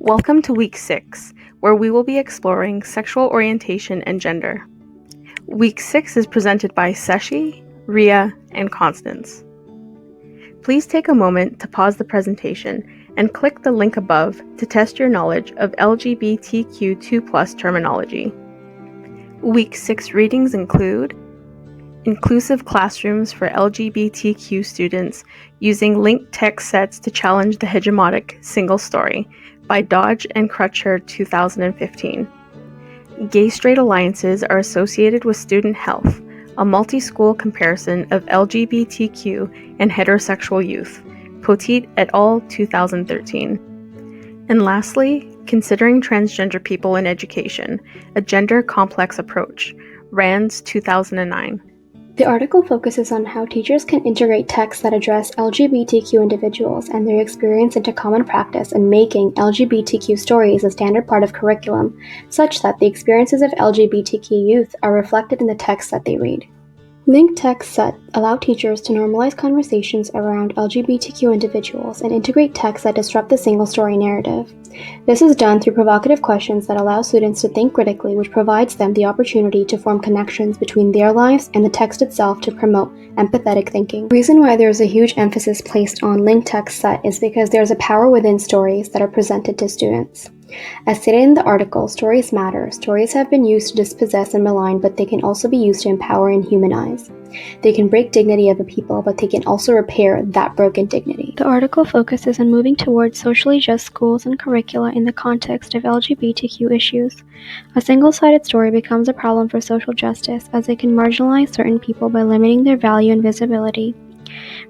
Welcome to Week 6, where we will be exploring sexual orientation and gender. Week 6 is presented by Seshi, Ria, and Constance. Please take a moment to pause the presentation and click the link above to test your knowledge of LGBTQ2+ terminology. Week 6 readings include Inclusive Classrooms for LGBTQ Students Using Linked Text Sets to Challenge the Hegemonic Single Story by Dodge and Crutcher 2015. Gay-straight alliances are associated with student health, a multi-school comparison of LGBTQ and heterosexual youth, Poteet et al. 2013. And lastly, Considering Transgender People in Education, a Gender Complex Approach, Rands 2009. The article focuses on how teachers can integrate texts that address LGBTQ individuals and their experience into common practice and making LGBTQ stories a standard part of curriculum, such that the experiences of LGBTQ youth are reflected in the texts that they read. Linked text sets allow teachers to normalize conversations around LGBTQ individuals and integrate texts that disrupt the single-story narrative. This is done through provocative questions that allow students to think critically, which provides them the opportunity to form connections between their lives and the text itself to promote empathetic thinking. The reason why there is a huge emphasis placed on linked text set is because there is a power within stories that are presented to students. As stated in the article, stories matter. Stories have been used to dispossess and malign, but they can also be used to empower and humanize. They can break dignity of a people, but they can also repair that broken dignity. The article focuses on moving towards socially just schools and curricula in the context of LGBTQ issues. A single-sided story becomes a problem for social justice, as it can marginalize certain people by limiting their value and visibility.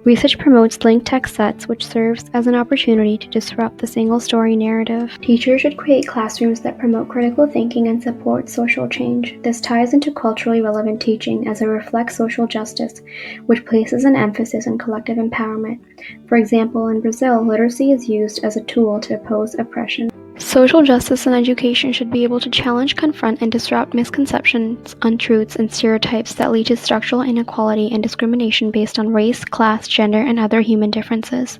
Research promotes linked text sets, which serves as an opportunity to disrupt the single-story narrative. Teachers should create classrooms that promote critical thinking and support social change. This ties into culturally relevant teaching as it reflects social justice, which places an emphasis on collective empowerment. For example, in Brazil, literacy is used as a tool to oppose oppression. Social justice and education should be able to challenge, confront, and disrupt misconceptions, untruths, and stereotypes that lead to structural inequality and discrimination based on race, class, gender, and other human differences.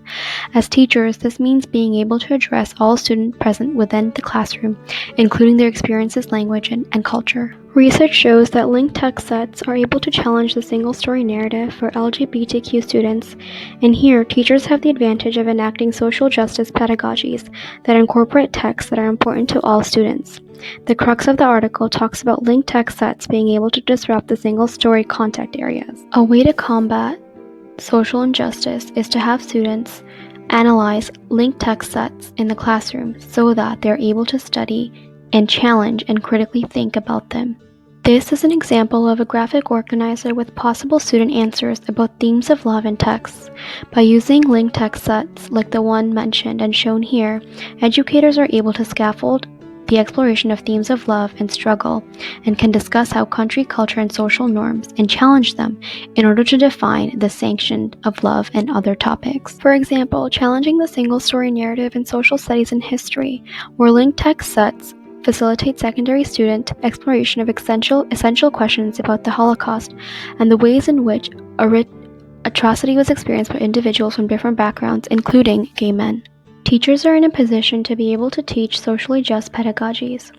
As teachers, this means being able to address all students present within the classroom, including their experiences, language, and culture. Research shows that linked text sets are able to challenge the single-story narrative for LGBTQ students, and here teachers have the advantage of enacting social justice pedagogies that incorporate texts that are important to all students. The crux of the article talks about linked text sets being able to disrupt the single-story contact areas. A way to combat social injustice is to have students analyze linked text sets in the classroom so that they're able to study and challenge and critically think about them. This is an example of a graphic organizer with possible student answers about themes of love in texts. By using linked text sets like the one mentioned and shown here, educators are able to scaffold the exploration of themes of love and struggle and can discuss how country, culture, and social norms and challenge them in order to define the sanction of love and other topics. For example, challenging the single-story narrative in social studies and history, where linked text sets facilitate secondary student exploration of essential questions about the Holocaust and the ways in which atrocity was experienced by individuals from different backgrounds, including gay men. Teachers are in a position to be able to teach socially just pedagogies.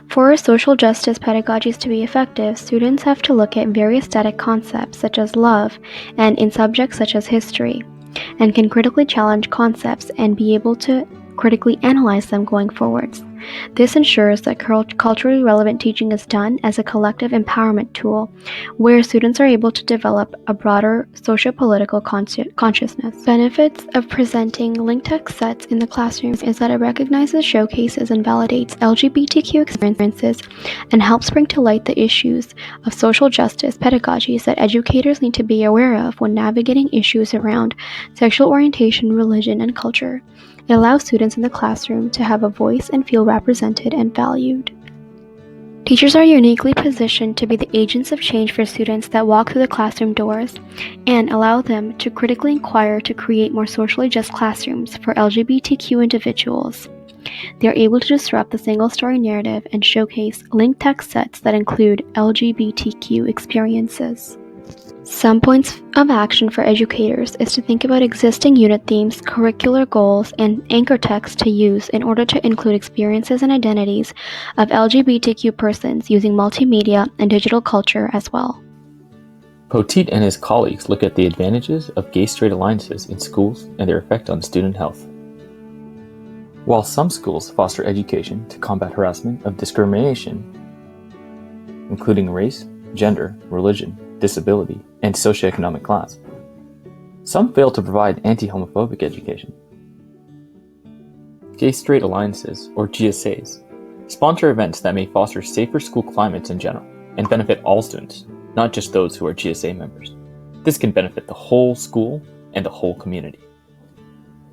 For social justice pedagogies to be effective, students have to look at various static concepts such as love and in subjects such as history, and can critically challenge concepts and be able to critically analyze them going forwards. This ensures that culturally relevant teaching is done as a collective empowerment tool, where students are able to develop a broader socio-political consciousness. Benefits of presenting linked text sets in the classrooms is that it recognizes, showcases, and validates LGBTQ experiences and helps bring to light the issues of social justice pedagogies that educators need to be aware of when navigating issues around sexual orientation, religion, and culture. It allows students in the classroom to have a voice and feel represented and valued. Teachers are uniquely positioned to be the agents of change for students that walk through the classroom doors and allow them to critically inquire to create more socially just classrooms for LGBTQ individuals. They are able to disrupt the single-story narrative and showcase linked text sets that include LGBTQ experiences. Some points of action for educators is to think about existing unit themes, curricular goals, and anchor text to use in order to include experiences and identities of LGBTQ persons using multimedia and digital culture as well. Poteet and his colleagues look at the advantages of gay-straight alliances in schools and their effect on student health. While some schools foster education to combat harassment of discrimination, including race, gender, religion, disability, and socioeconomic class, some fail to provide anti-homophobic education. Gay-straight alliances, or GSAs, sponsor events that may foster safer school climates in general and benefit all students, not just those who are GSA members. This can benefit the whole school and the whole community.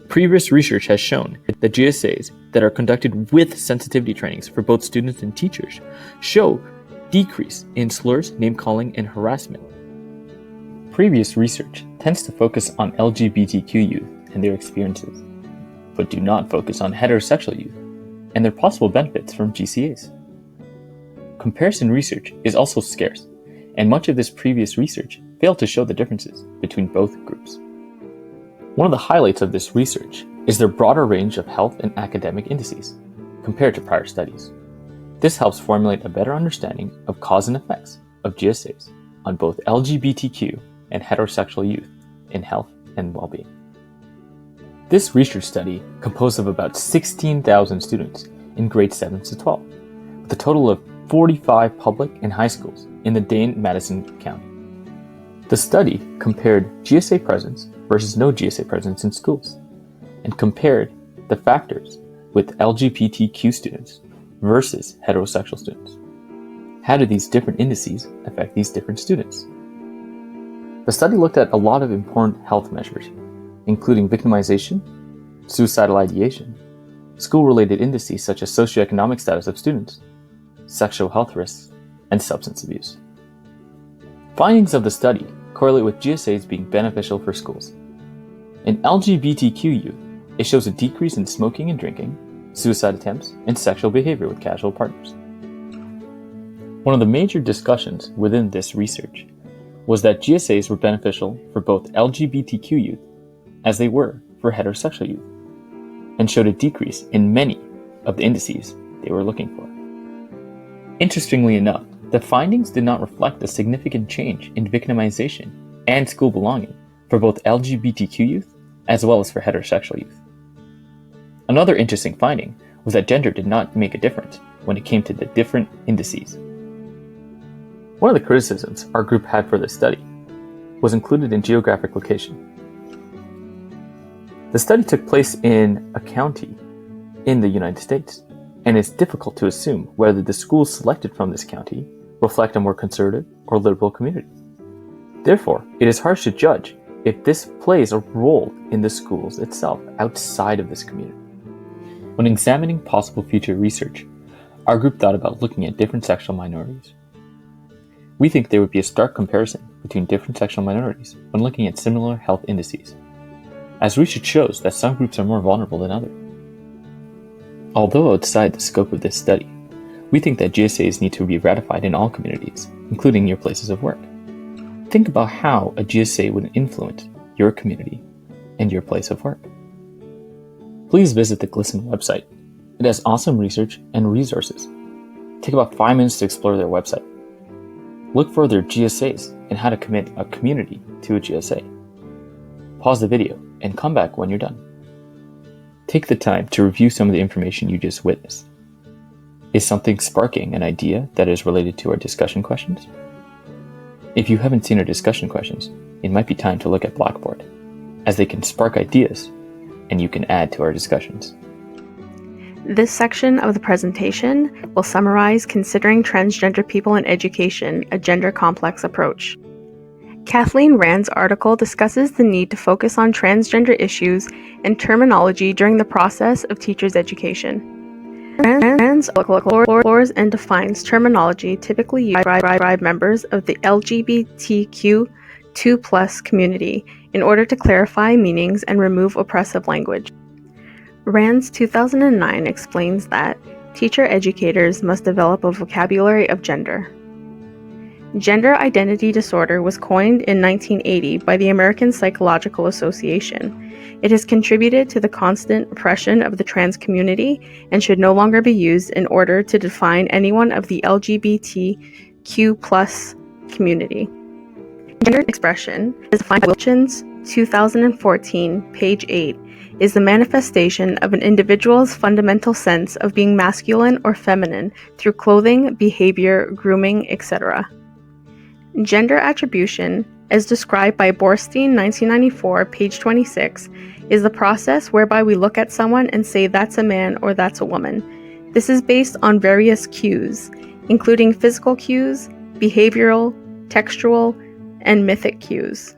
Previous research has shown that GSAs that are conducted with sensitivity trainings for both students and teachers show decrease in slurs, name-calling, and harassment. Previous research tends to focus on LGBTQ youth and their experiences, but do not focus on heterosexual youth and their possible benefits from GCAs. Comparison research is also scarce, and much of this previous research failed to show the differences between both groups. One of the highlights of this research is their broader range of health and academic indices compared to prior studies. This helps formulate a better understanding of cause and effects of GSAs on both LGBTQ and heterosexual youth in health and well-being. This research study composed of about 16,000 students in grades 7 to 12, with a total of 45 public and high schools in the Dane-Madison County. The study compared GSA presence versus no GSA presence in schools, and compared the factors with LGBTQ students versus heterosexual students. How do these different indices affect these different students? The study looked at a lot of important health measures, including victimization, suicidal ideation, school-related indices such as socioeconomic status of students, sexual health risks, and substance abuse. Findings of the study correlate with GSAs being beneficial for schools. In LGBTQ youth, it shows a decrease in smoking and drinking, suicide attempts, and sexual behavior with casual partners. One of the major discussions within this research was that GSAs were beneficial for both LGBTQ youth as they were for heterosexual youth, and showed a decrease in many of the indices they were looking for. Interestingly enough, the findings did not reflect a significant change in victimization and school belonging for both LGBTQ youth as well as for heterosexual youth. Another interesting finding was that gender did not make a difference when it came to the different indices. One of the criticisms our group had for this study was included in geographic location. The study took place in a county in the United States, and it's difficult to assume whether the schools selected from this county reflect a more conservative or liberal community. Therefore, it is hard to judge if this plays a role in the schools itself outside of this community. When examining possible future research, our group thought about looking at different sexual minorities. We think there would be a stark comparison between different sexual minorities when looking at similar health indices, as research shows that some groups are more vulnerable than others. Although outside the scope of this study, we think that GSAs need to be ratified in all communities, including your places of work. Think about how a GSA would influence your community and your place of work. Please visit the GLSEN website. It has awesome research and resources. Take about 5 minutes to explore their website. Look for their GSAs and how to commit a community to a GSA. Pause the video and come back when you're done. Take the time to review some of the information you just witnessed. Is something sparking an idea that is related to our discussion questions? If you haven't seen our discussion questions, it might be time to look at Blackboard, as they can spark ideas and you can add to our discussions. This section of the presentation will summarize Considering Transgender People in Education, a Gender Complex Approach. Kathleen Rand's article discusses the need to focus on transgender issues and terminology during the process of teachers' education. Rand explores and defines terminology typically used by members of the LGBTQ2+ community in order to clarify meanings and remove oppressive language. Rand's 2009 explains that teacher educators must develop a vocabulary of gender. Gender identity disorder was coined in 1980 by the American Psychological Association. It has contributed to the constant oppression of the trans community and should no longer be used in order to define anyone of the LGBTQ+ community. Gender expression, as defined by Wilchin's 2014, page 8, is the manifestation of an individual's fundamental sense of being masculine or feminine through clothing, behavior, grooming, etc. Gender attribution, as described by Borstein 1994, page 26, is the process whereby we look at someone and say that's a man or that's a woman. This is based on various cues, including physical cues, behavioral, textual, and mythic cues.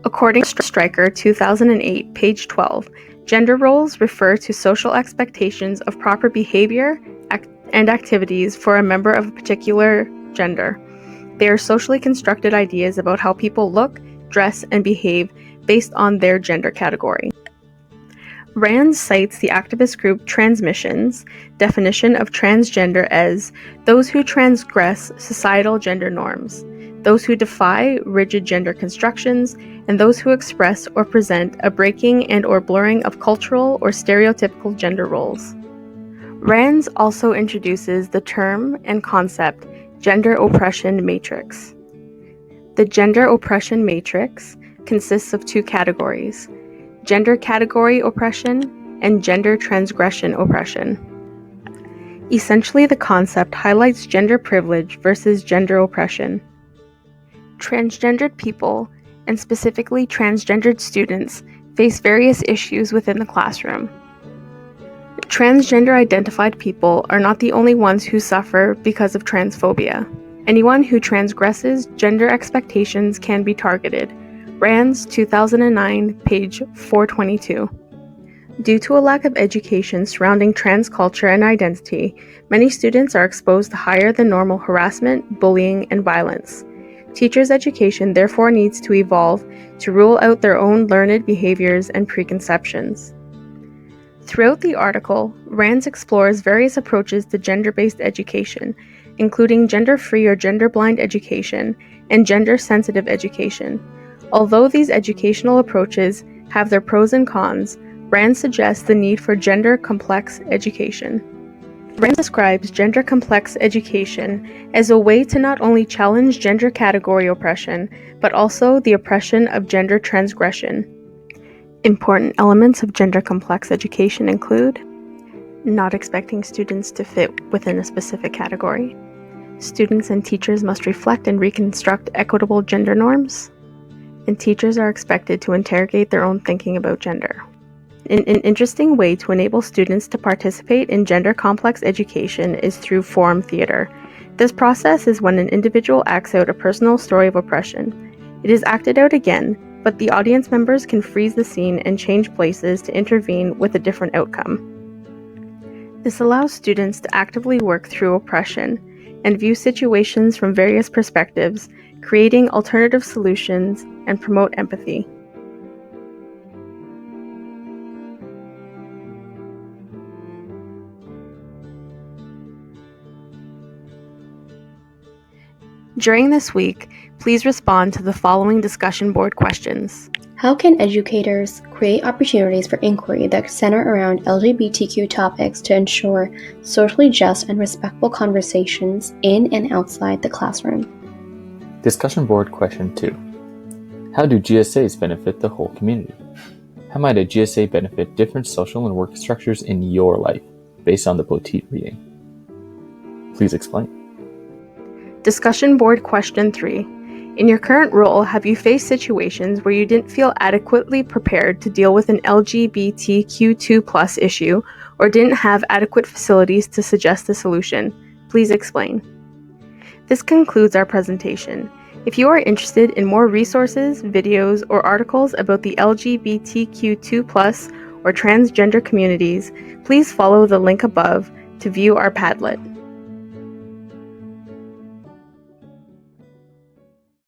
According to Stryker 2008, page 12, gender roles refer to social expectations of proper behavior and activities for a member of a particular gender. They are socially constructed ideas about how people look, dress, and behave based on their gender category. Rand cites the activist group Transmission's definition of transgender as those who transgress societal gender norms, those who defy rigid gender constructions, and those who express or present a breaking and or blurring of cultural or stereotypical gender roles. Rand also introduces the term and concept gender oppression matrix. The gender oppression matrix consists of two categories: gender category oppression and gender transgression oppression. Essentially, the concept highlights gender privilege versus gender oppression. Transgendered people, and specifically transgendered students, face various issues within the classroom. Transgender identified people are not the only ones who suffer because of transphobia. Anyone who transgresses gender expectations can be targeted. Rand's 2009, page 422. Due to a lack of education surrounding trans culture and identity, many students are exposed to higher than normal harassment, bullying, and violence. Teachers' education therefore needs to evolve to rule out their own learned behaviors and preconceptions. Throughout the article, Rand explores various approaches to gender-based education, including gender-free or gender-blind education and gender-sensitive education. Although these educational approaches have their pros and cons, Rand suggests the need for gender-complex education. Rand describes gender-complex education as a way to not only challenge gender category oppression, but also the oppression of gender transgression. Important elements of gender-complex education include not expecting students to fit within a specific category. Students and teachers must reflect and reconstruct equitable gender norms. And teachers are expected to interrogate their own thinking about gender. An interesting way to enable students to participate in gender-complex education is through forum theater. This process is when an individual acts out a personal story of oppression. It is acted out again, but the audience members can freeze the scene and change places to intervene with a different outcome. This allows students to actively work through oppression and view situations from various perspectives, creating alternative solutions and promote empathy. During this week, please respond to the following discussion board questions. How can educators create opportunities for inquiry that center around LGBTQ topics to ensure socially just and respectful conversations in and outside the classroom? Discussion board question 2. How do GSAs benefit the whole community? How might a GSA benefit different social and work structures in your life, based on the Poteet reading? Please explain. Discussion board question 3. In your current role, have you faced situations where you didn't feel adequately prepared to deal with an LGBTQ2+ issue or didn't have adequate facilities to suggest a solution? Please explain. This concludes our presentation. If you are interested in more resources, videos, or articles about the LGBTQ2+ or transgender communities, please follow the link above to view our Padlet.